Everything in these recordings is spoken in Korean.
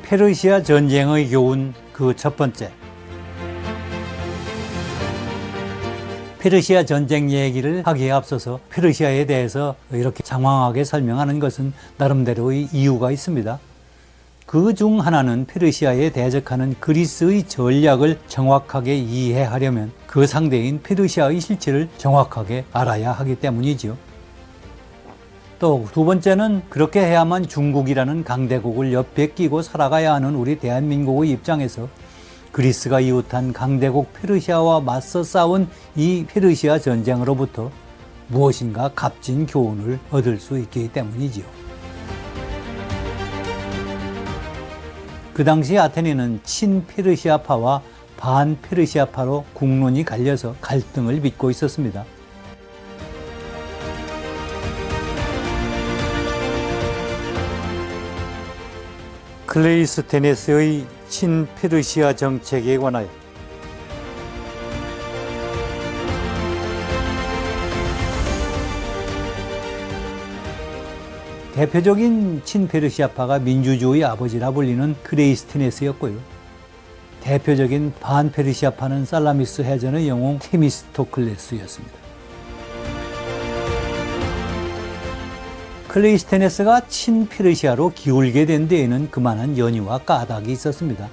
페르시아 전쟁의 교훈 그 첫 번째. 페르시아 전쟁 얘기를 하기에 앞서서 페르시아에 대해서 이렇게 장황하게 설명하는 것은 나름대로의 이유가 있습니다. 그 중 하나는 페르시아에 대적하는 그리스의 전략을 정확하게 이해하려면 그 상대인 페르시아의 실체를 정확하게 알아야 하기 때문이지요. 또 두 번째는 그렇게 해야만 중국이라는 강대국을 옆에 끼고 살아가야 하는 우리 대한민국의 입장에서 그리스가 이웃한 강대국 페르시아와 맞서 싸운 이 페르시아 전쟁으로부터 무엇인가 값진 교훈을 얻을 수 있기 때문이지요. 그 당시 아테네는 친페르시아파와 반페르시아파로 국론이 갈려서 갈등을 빚고 있었습니다. 클레이스테네스의 친페르시아 정책에 관하여 대표적인 친페르시아파가 민주주의 아버지라 불리는 클레이스테네스였고요. 대표적인 반페르시아파는 살라미스 해전의 영웅 테미스토클레스였습니다. 클레이스테네스가 친페르시아로 기울게 된 데에는 그만한 연유와 까닭이 있었습니다.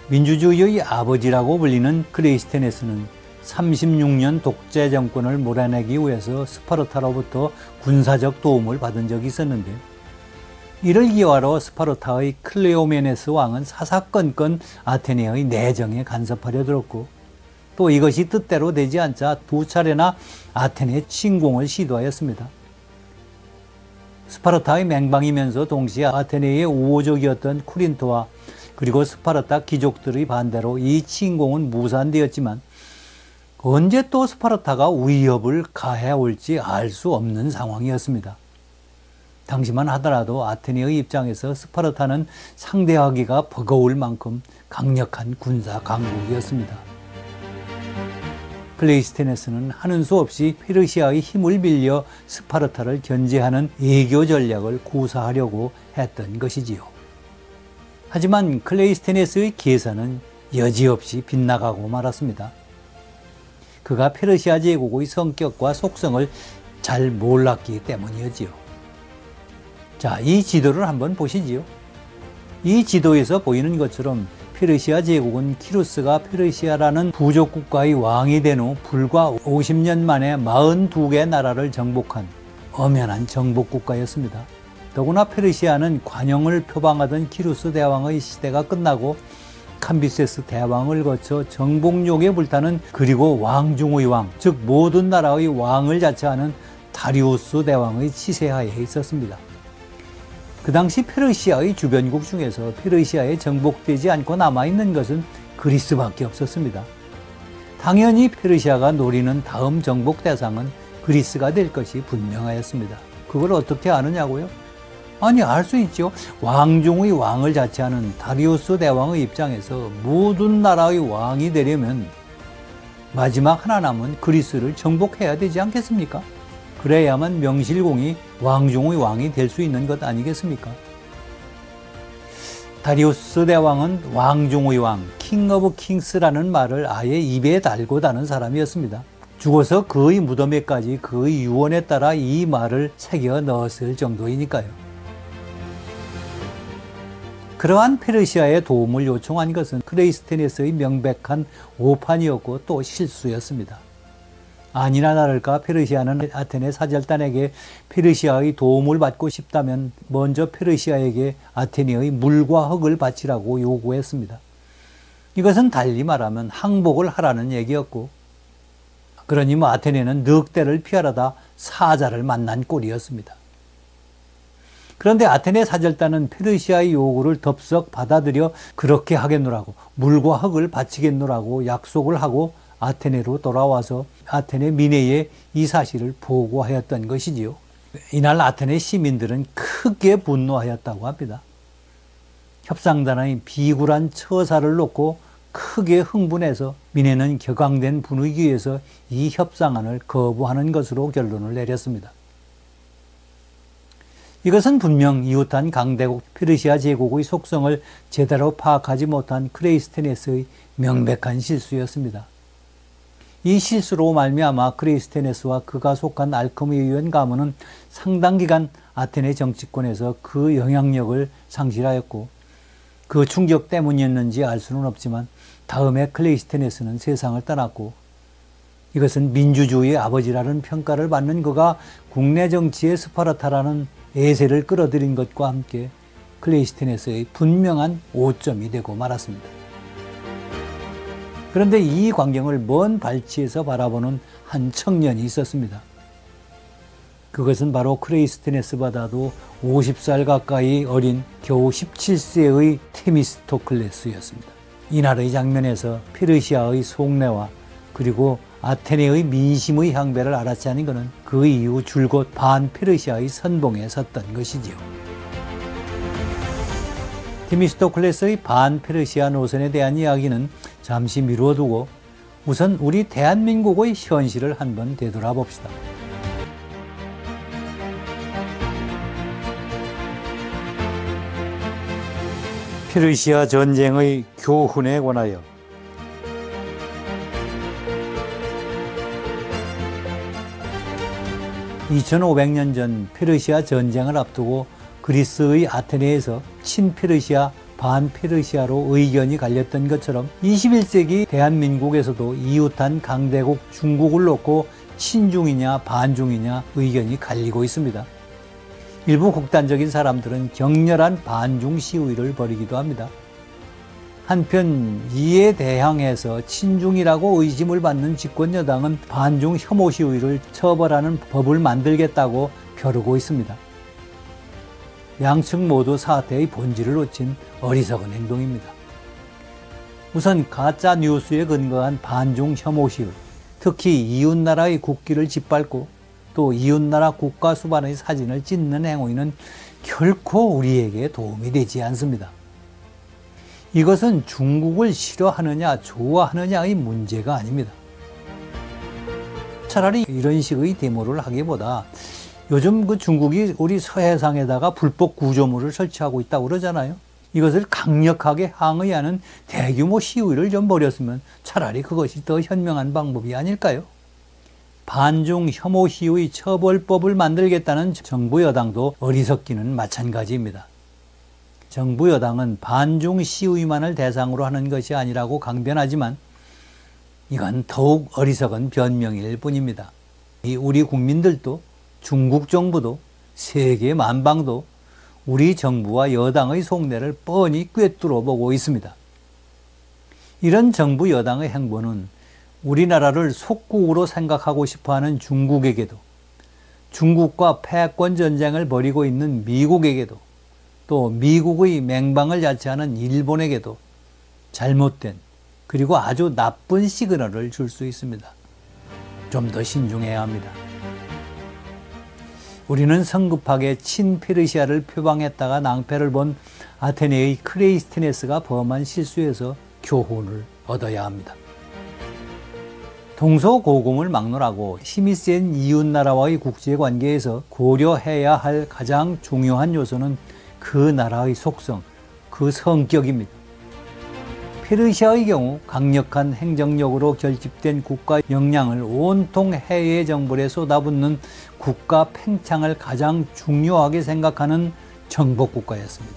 민주주의의 아버지라고 불리는 클레이스테네스는 36년 독재 정권을 몰아내기 위해서 스파르타로부터 군사적 도움을 받은 적이 있었는데, 이를 기화로 스파르타의 클레오메네스 왕은 사사건건 아테네의 내정에 간섭하려 들었고, 또 이것이 뜻대로 되지 않자 두 차례나 아테네 침공을 시도하였습니다. 스파르타의 맹방이면서 동시에 아테네의 우호적이었던 코린토와 그리고 스파르타 귀족들의 반대로 이 침공은 무산되었지만 언제 또 스파르타가 위협을 가해올지 알 수 없는 상황이었습니다. 당시만 하더라도 아테네의 입장에서 스파르타는 상대하기가 버거울 만큼 강력한 군사 강국이었습니다. 클레이스테네스는 하는 수 없이 페르시아의 힘을 빌려 스파르타를 견제하는 외교 전략을 구사하려고 했던 것이지요. 하지만 클레이스테네스의 계산은 여지없이 빗나가고 말았습니다. 그가 페르시아 제국의 성격과 속성을 잘 몰랐기 때문이었지요. 자, 이 지도를 한번 보시지요. 이 지도에서 보이는 것처럼 페르시아 제국은 키루스가 페르시아라는 부족 국가의 왕이 된 후 불과 50년 만에 42개 나라를 정복한 엄연한 정복 국가였습니다. 더구나 페르시아는 관용을 표방하던 키루스 대왕의 시대가 끝나고 캄비세스 대왕을 거쳐 정복욕에 불타는 그리고 왕중의 왕, 즉 모든 나라의 왕을 자처하는 다리우스 대왕의 치세하에 있었습니다. 그 당시 페르시아의 주변국 중에서 페르시아에 정복되지 않고 남아있는 것은 그리스밖에 없었습니다. 당연히 페르시아가 노리는 다음 정복 대상은 그리스가 될 것이 분명하였습니다. 그걸 어떻게 아느냐고요? 아니, 알 수 있죠. 왕중의 왕을 자처하는 다리우스 대왕의 입장에서 모든 나라의 왕이 되려면 마지막 하나 남은 그리스를 정복해야 되지 않겠습니까? 그래야만 명실공히 왕중의 왕이 될 수 있는 것 아니겠습니까? 다리우스 대왕은 왕중의 왕, 킹 오브 킹스라는 말을 아예 입에 달고 다는 사람이었습니다. 죽어서 그의 무덤에까지 그의 유언에 따라 이 말을 새겨 넣었을 정도이니까요. 그러한 페르시아의 도움을 요청한 것은 클레이스테네스의 명백한 오판이었고 또 실수였습니다. 아니나 다를까 페르시아는 아테네 사절단에게 페르시아의 도움을 받고 싶다면 먼저 페르시아에게 아테네의 물과 흙을 바치라고 요구했습니다. 이것은 달리 말하면 항복을 하라는 얘기였고, 그러니 아테네는 늑대를 피하려다 사자를 만난 꼴이었습니다. 그런데 아테네 사절단은 페르시아의 요구를 덥석 받아들여 그렇게 하겠노라고, 물과 흙을 바치겠노라고 약속을 하고 아테네로 돌아와서 아테네 민회에 이 사실을 보고하였던 것이지요. 이날 아테네 시민들은 크게 분노하였다고 합니다. 협상단의 비굴한 처사를 놓고 크게 흥분해서 민회는 격앙된 분위기에서 이 협상안을 거부하는 것으로 결론을 내렸습니다. 이것은 분명 이웃한 강대국 페르시아 제국의 속성을 제대로 파악하지 못한 클레이스테네스의 명백한 실수였습니다. 이 실수로 말미암아 클레이스테네스와 그가 속한 알크무에 의한 가문은 상당 기간 아테네 정치권에서 그 영향력을 상실하였고, 그 충격 때문이었는지 알 수는 없지만 다음에 클레이스테네스는 세상을 떠났고, 이것은 민주주의의 아버지라는 평가를 받는 그가 국내 정치에 스파르타라는 예세를 끌어들인 것과 함께 클레이스테네스의 분명한 오점이 되고 말았습니다. 그런데 이 광경을 먼 발치에서 바라보는 한 청년이 있었습니다. 그것은 바로 클레이스테네스보다도 50살 가까이 어린 겨우 17세의 테미스토클레스였습니다. 이날의 장면에서 페르시아의 속내와 그리고 아테네의 민심의 향배를 알았지 않은 그는 그 이후 줄곧 반페르시아의 선봉에 섰던 것이지요. 테미스토클레스의 반페르시아 노선에 대한 이야기는 잠시 미루어두고 우선 우리 대한민국의 현실을 한번 되돌아봅시다. 페르시아 전쟁의 교훈에 관하여 (2500년) 전 페르시아 전쟁을 앞두고 그리스의 아테네에서 친페르시아, 반페르시아로 의견이 갈렸던 것처럼 21세기 대한민국에서도 이웃한 강대국 중국을 놓고 친중이냐 반중이냐 의견이 갈리고 있습니다. 일부 극단적인 사람들은 격렬한 반중 시위를 벌이기도 합니다. 한편 이에 대항해서 친중이라고 의심을 받는 집권 여당은 반중 혐오 시위를 처벌하는 법을 만들겠다고 벼르고 있습니다. 양측 모두 사태의 본질을 놓친 어리석은 행동입니다. 우선 가짜 뉴스에 근거한 반중 혐오 시위, 특히 이웃나라의 국기를 짓밟고 또 이웃나라 국가 수반의 사진을 찍는 행위는 결코 우리에게 도움이 되지 않습니다. 이것은 중국을 싫어하느냐 좋아하느냐의 문제가 아닙니다. 차라리 이런 식의 데모를 하기보다 요즘 그 중국이 우리 서해상에다가 불법 구조물을 설치하고 있다고 그러잖아요. 이것을 강력하게 항의하는 대규모 시위를 좀 벌였으면 차라리 그것이 더 현명한 방법이 아닐까요? 반중 혐오 시위 처벌법을 만들겠다는 정부 여당도 어리석기는 마찬가지입니다. 정부 여당은 반중 시위만을 대상으로 하는 것이 아니라고 강변하지만 이건 더욱 어리석은 변명일 뿐입니다. 우리 국민들도 중국 정부도 세계 만방도 우리 정부와 여당의 속내를 뻔히 꿰뚫어 보고 있습니다. 이런 정부 여당의 행보는 우리나라를 속국으로 생각하고 싶어하는 중국에게도, 중국과 패권 전쟁을 벌이고 있는 미국에게도, 또 미국의 맹방을 자처하는 일본에게도 잘못된 그리고 아주 나쁜 시그널을 줄 수 있습니다. 좀 더 신중해야 합니다. 우리는 성급하게 친페르시아를 표방했다가 낭패를 본 아테네의 클레이스테네스가 범한 실수에서 교훈을 얻어야 합니다. 동서고금을 막론하고 힘이 센 이웃나라와의 국제관계에서 고려해야 할 가장 중요한 요소는 그 나라의 속성, 그 성격입니다. 페르시아의 경우 강력한 행정력으로 결집된 국가 역량을 온통 해외 정벌에 쏟아붓는 국가 팽창을 가장 중요하게 생각하는 정복국가였습니다.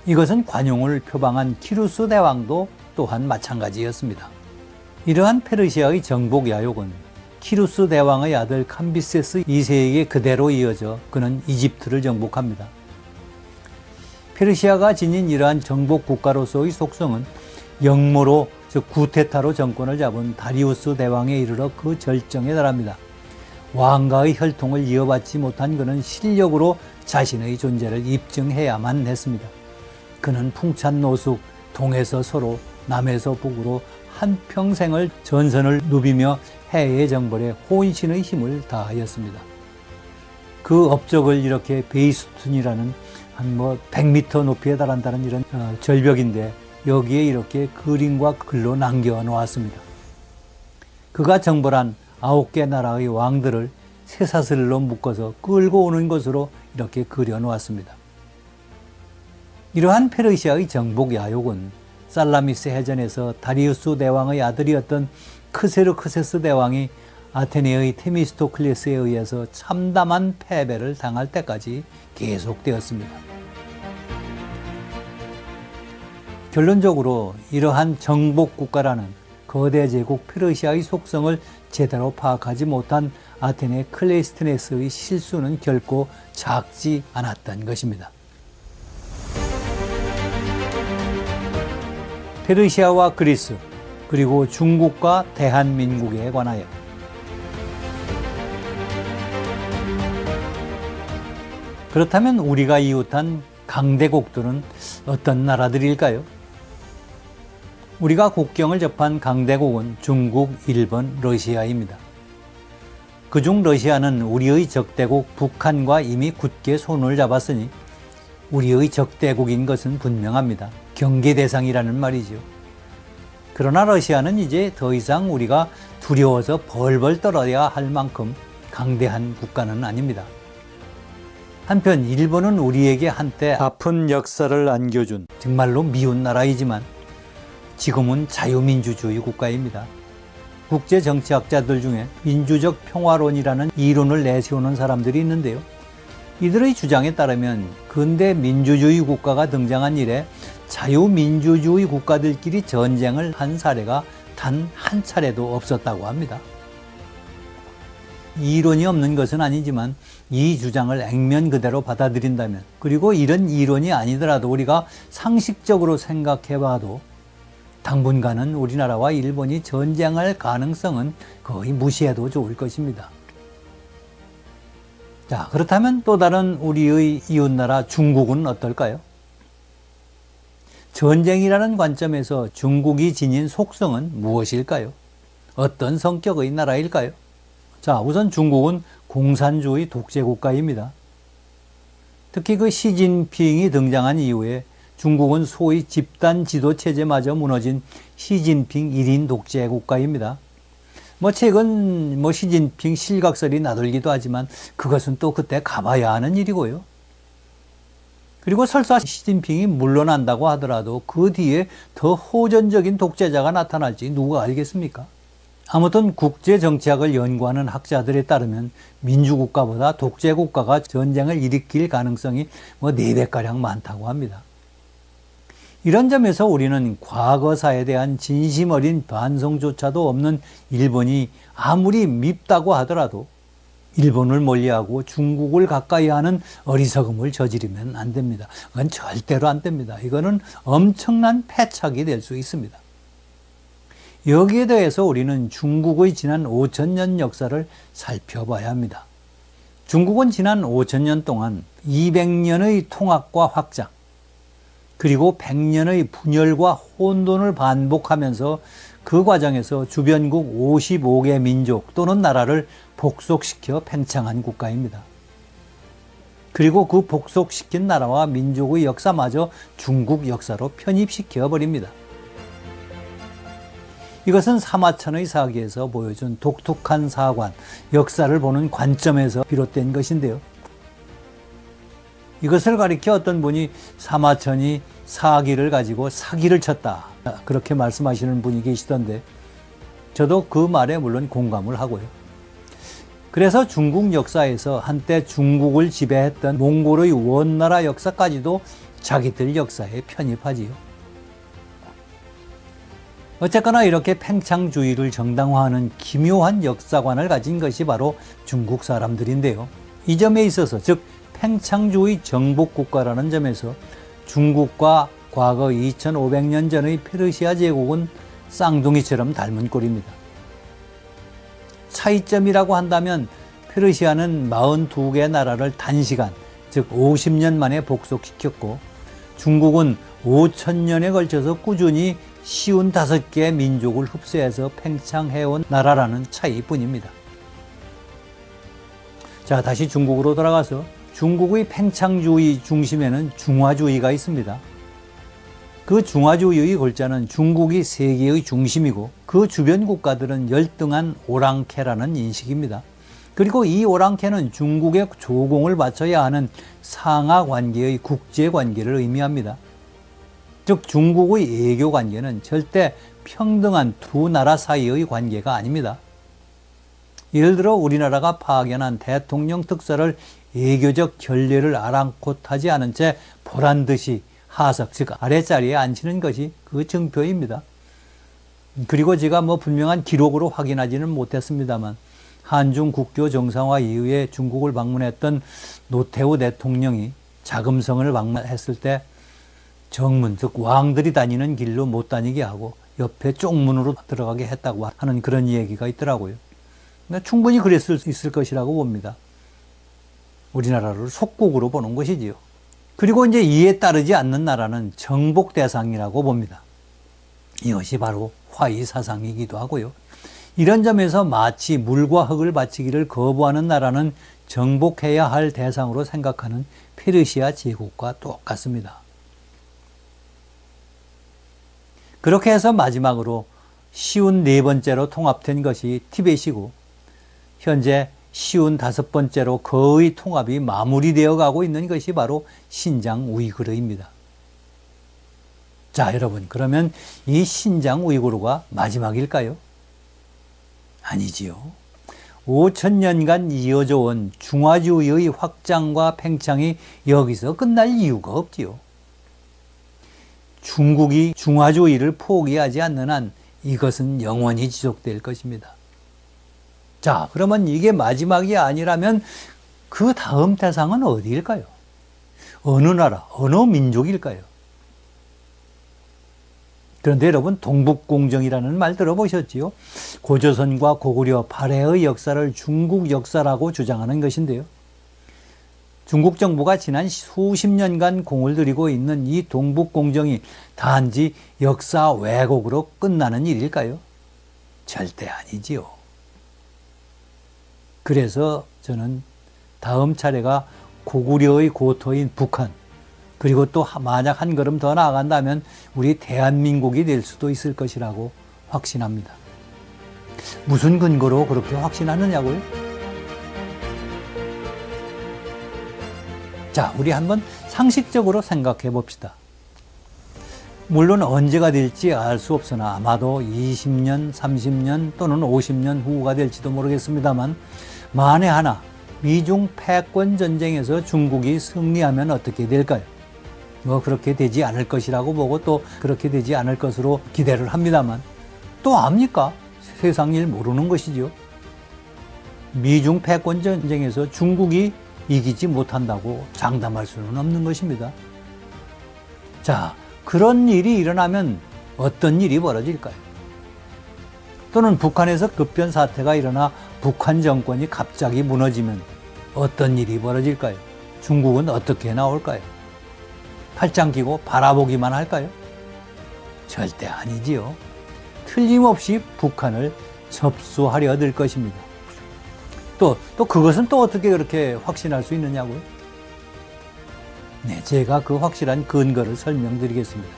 이것은 관용을 표방한 키루스 대왕도 또한 마찬가지였습니다. 이러한 페르시아의 정복 야욕은 키루스 대왕의 아들 캄비세스 2세에게 그대로 이어져 그는 이집트를 정복합니다. 페르시아가 지닌 이러한 정복 국가로서의 속성은 역모로 즉 구테타로 정권을 잡은 다리우스 대왕에 이르러 그 절정에 달합니다. 왕가의 혈통을 이어받지 못한 그는 실력으로 자신의 존재를 입증해야만 했습니다. 그는 풍찬 노숙, 동에서 서로, 남에서 북으로 한평생을 전선을 누비며 해외 정벌에 혼신의 힘을 다하였습니다. 그 업적을 이렇게 베이스툰이라는 한 100m 높이에 달한다는 이런 절벽인데 여기에 이렇게 그림과 글로 남겨 놓았습니다. 그가 정벌한 9개 나라의 왕들을 쇠사슬로 묶어서 끌고 오는 것으로 이렇게 그려놓았습니다. 이러한 페르시아의 정복 야욕은 살라미스 해전에서 다리우스 대왕의 아들이었던 크세르크세스 대왕이 아테네의 테미스토클레스에 의해서 참담한 패배를 당할 때까지 계속되었습니다. 결론적으로 이러한 정복 국가라는 거대 제국 페르시아의 속성을 제대로 파악하지 못한 아테네 클레이스테네스의 실수는 결코 작지 않았던 것입니다. 페르시아와 그리스, 그리고 중국과 대한민국에 관하여 그렇다면 우리가 이웃한 강대국들은 어떤 나라들일까요? 우리가 국경을 접한 강대국은 중국, 일본, 러시아입니다. 그중 러시아는 우리의 적대국 북한과 이미 굳게 손을 잡았으니 우리의 적대국인 것은 분명합니다. 경계 대상이라는 말이죠. 그러나 러시아는 이제 더 이상 우리가 두려워서 벌벌 떨어야 할 만큼 강대한 국가는 아닙니다. 한편 일본은 우리에게 한때 아픈 역사를 안겨준 정말로 미운 나라이지만 지금은 자유민주주의 국가입니다. 국제정치학자들 중에 민주적 평화론이라는 이론을 내세우는 사람들이 있는데요. 이들의 주장에 따르면 근대 민주주의 국가가 등장한 이래 자유민주주의 국가들끼리 전쟁을 한 사례가 단 한 차례도 없었다고 합니다. 이론이 없는 것은 아니지만 이 주장을 액면 그대로 받아들인다면, 그리고 이런 이론이 아니더라도 우리가 상식적으로 생각해봐도 당분간은 우리나라와 일본이 전쟁할 가능성은 거의 무시해도 좋을 것입니다. 자, 그렇다면 또 다른 우리의 이웃나라 중국은 어떨까요? 전쟁이라는 관점에서 중국이 지닌 속성은 무엇일까요? 어떤 성격의 나라일까요? 자, 우선 중국은 공산주의 독재국가입니다. 특히 그 시진핑이 등장한 이후에 중국은 소위 집단 지도체제마저 무너진 시진핑 1인 독재국가입니다. 최근 시진핑 실각설이 나돌기도 하지만 그것은 또 그때 가봐야 하는 일이고요. 그리고 설사 시진핑이 물러난다고 하더라도 그 뒤에 더 호전적인 독재자가 나타날지 누가 알겠습니까? 아무튼 국제정치학을 연구하는 학자들에 따르면 민주국가보다 독재국가가 전쟁을 일으킬 가능성이 4배가량 많다고 합니다. 이런 점에서 우리는 과거사에 대한 진심 어린 반성조차도 없는 일본이 아무리 밉다고 하더라도 일본을 멀리하고 중국을 가까이 하는 어리석음을 저지르면 안 됩니다. 그건 절대로 안 됩니다. 이거는 엄청난 패착이 될 수 있습니다. 여기에 대해서 우리는 중국의 지난 5,000년 역사를 살펴봐야 합니다. 중국은 지난 5,000년 동안 200년의 통합과 확장, 그리고 100년의 분열과 혼돈을 반복하면서 그 과정에서 주변국 55개 민족 또는 나라를 복속시켜 팽창한 국가입니다. 그리고 그 복속시킨 나라와 민족의 역사마저 중국 역사로 편입시켜 버립니다. 이것은 사마천의 사기에서 보여준 독특한 사관, 역사를 보는 관점에서 비롯된 것인데요. 이것을 가리켜 어떤 분이 사마천이 사기를 가지고 사기를 쳤다, 그렇게 말씀하시는 분이 계시던데 저도 그 말에 물론 공감을 하고요. 그래서 중국 역사에서 한때 중국을 지배했던 몽골의 원나라 역사까지도 자기들 역사에 편입하지요. 어쨌거나 이렇게 팽창주의를 정당화하는 기묘한 역사관을 가진 것이 바로 중국 사람들인데요. 이 점에 있어서, 즉 팽창주의 정복국가라는 점에서 중국과 과거 2500년 전의 페르시아 제국은 쌍둥이처럼 닮은 꼴입니다. 차이점이라고 한다면 페르시아는 42개 나라를 단시간, 즉 50년 만에 복속시켰고 중국은 5000년에 걸쳐서 꾸준히 55개의 민족을 흡수해서 팽창해온 나라라는 차이뿐입니다. 자, 다시 중국으로 돌아가서 중국의 팽창주의 중심에는 중화주의가 있습니다. 그 중화주의의 골자는 중국이 세계의 중심이고 그 주변 국가들은 열등한 오랑캐라는 인식입니다. 그리고 이 오랑캐는 중국의 조공을 바쳐야 하는 상하 관계의 국제 관계를 의미합니다. 즉 중국의 외교 관계는 절대 평등한 두 나라 사이의 관계가 아닙니다. 예를 들어 우리나라가 파견한 대통령 특사를 외교적 결례를 아랑곳하지 않은 채 보란듯이 하석, 즉 아랫자리에 앉히는 것이 그 증표입니다. 그리고 제가 분명한 기록으로 확인하지는 못했습니다만 한중 국교 정상화 이후에 중국을 방문했던 노태우 대통령이 자금성을 방문했을 때 정문, 즉 왕들이 다니는 길로 못 다니게 하고 옆에 쪽문으로 들어가게 했다고 하는 그런 얘기가 있더라고요. 충분히 그랬을 수 있을 것이라고 봅니다. 우리나라를 속국으로 보는 것이지요. 그리고 이제 이에 따르지 않는 나라는 정복 대상이라고 봅니다. 이것이 바로 화이 사상이기도 하고요. 이런 점에서 마치 물과 흙을 바치기를 거부하는 나라는 정복해야 할 대상으로 생각하는 페르시아 제국과 똑같습니다. 그렇게 해서 마지막으로 쉬운 네 번째로 통합된 것이 티벳이고 현재 쉬운 다섯 번째로 거의 통합이 마무리되어 가고 있는 것이 바로 신장 우이그르입니다. 자, 여러분, 그러면 이 신장 우이그르가 마지막일까요? 아니지요. 5,000년간 이어져 온 중화주의의 확장과 팽창이 여기서 끝날 이유가 없지요. 중국이 중화주의를 포기하지 않는 한 이것은 영원히 지속될 것입니다. 자, 그러면 이게 마지막이 아니라면 그 다음 대상은 어디일까요? 어느 나라, 어느 민족일까요? 그런데 여러분, 동북공정이라는 말 들어보셨지요? 고조선과 고구려, 발해의 역사를 중국 역사라고 주장하는 것인데요. 중국 정부가 지난 수십 년간 공을 들이고 있는 이 동북공정이 단지 역사 왜곡으로 끝나는 일일까요? 절대 아니지요. 그래서 저는 다음 차례가 고구려의 고토인 북한, 그리고 또 만약 한 걸음 더 나아간다면 우리 대한민국이 될 수도 있을 것이라고 확신합니다. 무슨 근거로 그렇게 확신하느냐고요? 자, 우리 한번 상식적으로 생각해 봅시다. 물론 언제가 될지 알 수 없으나 아마도 20년, 30년 또는 50년 후가 될지도 모르겠습니다만 만에 하나 미중 패권 전쟁에서 중국이 승리하면 어떻게 될까요? 그렇게 되지 않을 것이라고 보고 또 그렇게 되지 않을 것으로 기대를 합니다만 또 압니까? 세상 일 모르는 것이죠. 미중 패권 전쟁에서 중국이 이기지 못한다고 장담할 수는 없는 것입니다. 자, 그런 일이 일어나면 어떤 일이 벌어질까요? 또는 북한에서 급변 사태가 일어나 북한 정권이 갑자기 무너지면 어떤 일이 벌어질까요? 중국은 어떻게 나올까요? 팔짱 끼고 바라보기만 할까요? 절대 아니지요. 틀림없이 북한을 접수하려 들 것입니다. 또 그것은 또 어떻게 그렇게 확신할 수 있느냐고요? 네, 제가 그 확실한 근거를 설명드리겠습니다.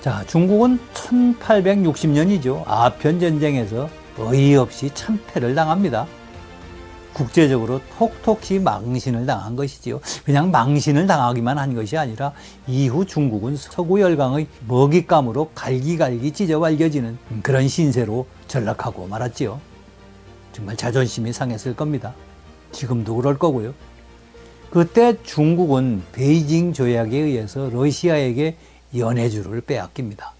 자, 중국은 1860년이죠. 아편전쟁에서 어이없이 참패를 당합니다. 국제적으로 톡톡히 망신을 당한 것이지요. 그냥 망신을 당하기만 한 것이 아니라 이후 중국은 서구 열강의 먹잇감으로 갈기갈기 찢어발겨지는 그런 신세로 전락하고 말았지요. 정말 자존심이 상했을 겁니다. 지금도 그럴 거고요. 그때 중국은 베이징 조약에 의해서 러시아에게 연해주를 빼앗깁니다.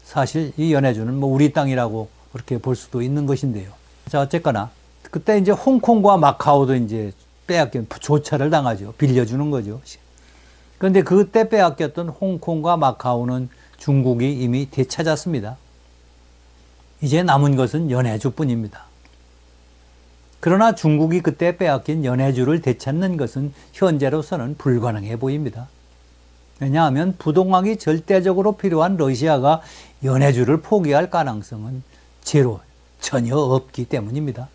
사실 이 연해주는 우리 땅이라고 그렇게 볼 수도 있는 것인데요. 자, 어쨌거나 그때 이제 홍콩과 마카오도 이제 빼앗긴 조차를 당하죠. 빌려주는 거죠. 그런데 그때 빼앗겼던 홍콩과 마카오는 중국이 이미 되찾았습니다. 이제 남은 것은 연해주뿐입니다. 그러나 중국이 그때 빼앗긴 연해주를 되찾는 것은 현재로서는 불가능해 보입니다. 왜냐하면 부동항이 절대적으로 필요한 러시아가 연해주를 포기할 가능성은 제로, 전혀 없기 때문입니다.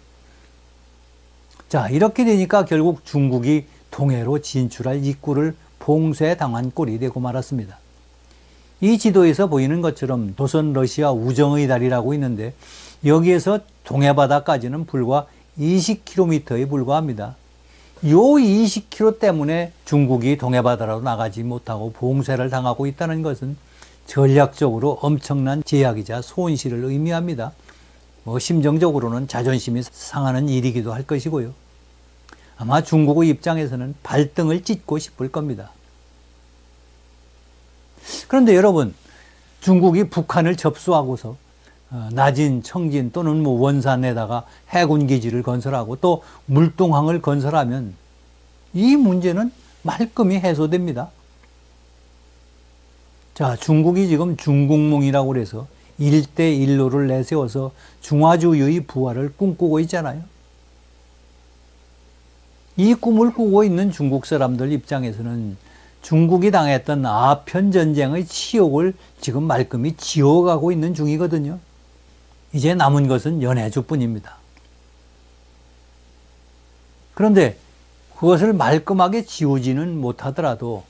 자, 이렇게 되니까 결국 중국이 동해로 진출할 입구를 봉쇄당한 꼴이 되고 말았습니다. 이 지도에서 보이는 것처럼 조선 러시아 우정의 다리라고 있는데 여기에서 동해 바다까지는 불과 20km에 불과합니다. 요 20km 때문에 중국이 동해바다로 나가지 못하고 봉쇄를 당하고 있다는 것은 전략적으로 엄청난 제약이자 손실을 의미합니다. 심정적으로는 자존심이 상하는 일이기도 할 것이고요. 아마 중국의 입장에서는 발등을 찢고 싶을 겁니다. 그런데 여러분, 중국이 북한을 접수하고서 나진, 청진 또는 원산에다가 해군기지를 건설하고 또 물동항을 건설하면 이 문제는 말끔히 해소됩니다. 자, 중국이 지금 중국몽이라고 해서 1대1로를 내세워서 중화주의의 부활을 꿈꾸고 있잖아요. 이 꿈을 꾸고 있는 중국 사람들 입장에서는 중국이 당했던 아편전쟁의 치욕을 지금 말끔히 지워가고 있는 중이거든요. 이제 남은 것은 연해주뿐입니다. 그런데 그것을 말끔하게 지우지는 못하더라도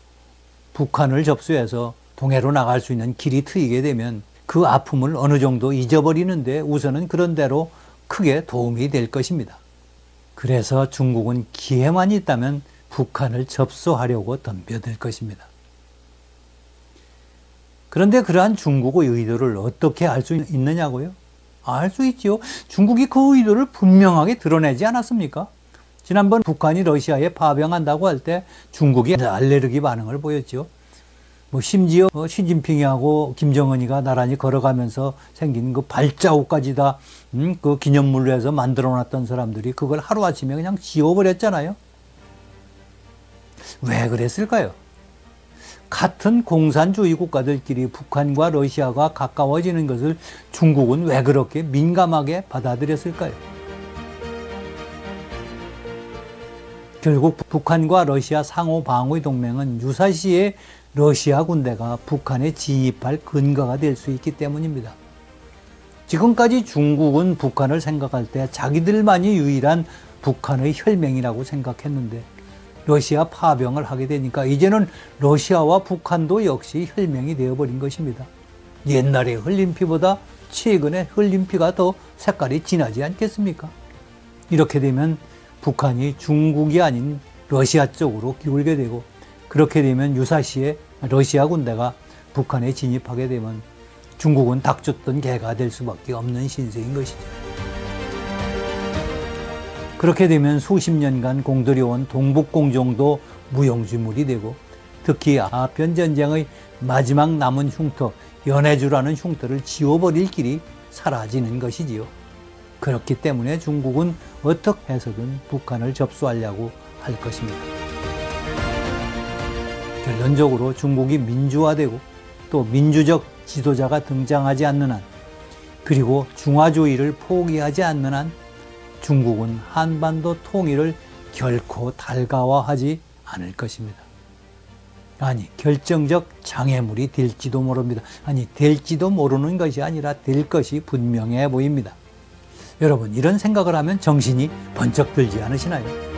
북한을 접수해서 동해로 나갈 수 있는 길이 트이게 되면 그 아픔을 어느 정도 잊어버리는데 우선은 그런 대로 크게 도움이 될 것입니다. 그래서 중국은 기회만 있다면 북한을 접수하려고 덤벼들 것입니다. 그런데 그러한 중국의 의도를 어떻게 알 수 있느냐고요? 알 수 있지요. 중국이 그 의도를 분명하게 드러내지 않았습니까? 지난번 북한이 러시아에 파병한다고 할 때 중국이 알레르기 반응을 보였죠. 심지어 시진핑하고 김정은이가 나란히 걸어가면서 생긴 그 발자국까지 다 그 기념물로 해서 만들어놨던 사람들이 그걸 하루아침에 그냥 지워버렸잖아요. 왜 그랬을까요? 같은 공산주의 국가들끼리 북한과 러시아가 가까워지는 것을 중국은 왜 그렇게 민감하게 받아들였을까요? 결국 북한과 러시아 상호 방위 동맹은 유사시에 러시아 군대가 북한에 진입할 근거가 될 수 있기 때문입니다. 지금까지 중국은 북한을 생각할 때 자기들만이 유일한 북한의 혈맹이라고 생각했는데 러시아 파병을 하게 되니까 이제는 러시아와 북한도 역시 혈맹이 되어버린 것입니다. 옛날에 흘린 피보다 최근에 흘린 피가 더 색깔이 진하지 않겠습니까? 이렇게 되면 북한이 중국이 아닌 러시아 쪽으로 기울게 되고 그렇게 되면 유사시에 러시아 군대가 북한에 진입하게 되면 중국은 닥쳤던 개가 될 수밖에 없는 신세인 것이죠. 그렇게 되면 수십 년간 공들여온 동북공정도 무용지물이 되고 특히 아편전쟁의 마지막 남은 흉터, 연해주라는 흉터를 지워버릴 길이 사라지는 것이지요. 그렇기 때문에 중국은 어떻게 해서든 북한을 접수하려고 할 것입니다. 결론적으로 중국이 민주화되고 또 민주적 지도자가 등장하지 않는 한 그리고 중화주의를 포기하지 않는 한 중국은 한반도 통일을 결코 달가워하지 않을 것입니다. 아니, 결정적 장애물이 될지도 모릅니다. 아니, 될지도 모르는 것이 아니라 될 것이 분명해 보입니다. 여러분, 이런 생각을 하면 정신이 번쩍 들지 않으시나요?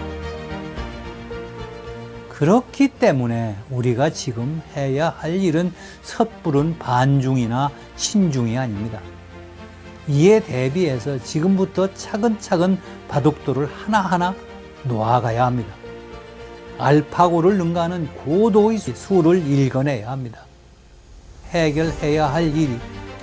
그렇기 때문에 우리가 지금 해야 할 일은 섣부른 반중이나 신중이 아닙니다. 이에 대비해서 지금부터 차근차근 바둑돌을 하나하나 놓아가야 합니다. 알파고를 능가하는 고도의 수를 읽어내야 합니다. 해결해야 할 일이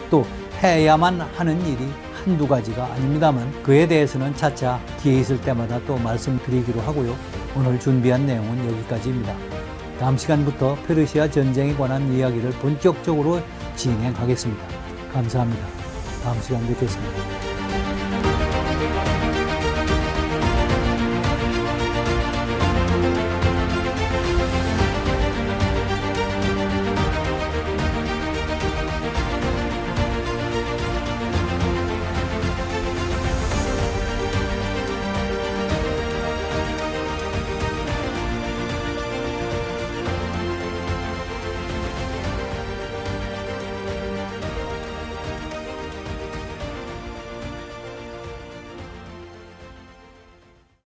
또 해야만 하는 일이 한두 가지가 아닙니다만 그에 대해서는 차차 기회 있을 때마다 또 말씀드리기로 하고요. 오늘 준비한 내용은 여기까지입니다. 다음 시간부터 페르시아 전쟁에 관한 이야기를 본격적으로 진행하겠습니다. 감사합니다. 다음 시간 뵙겠습니다.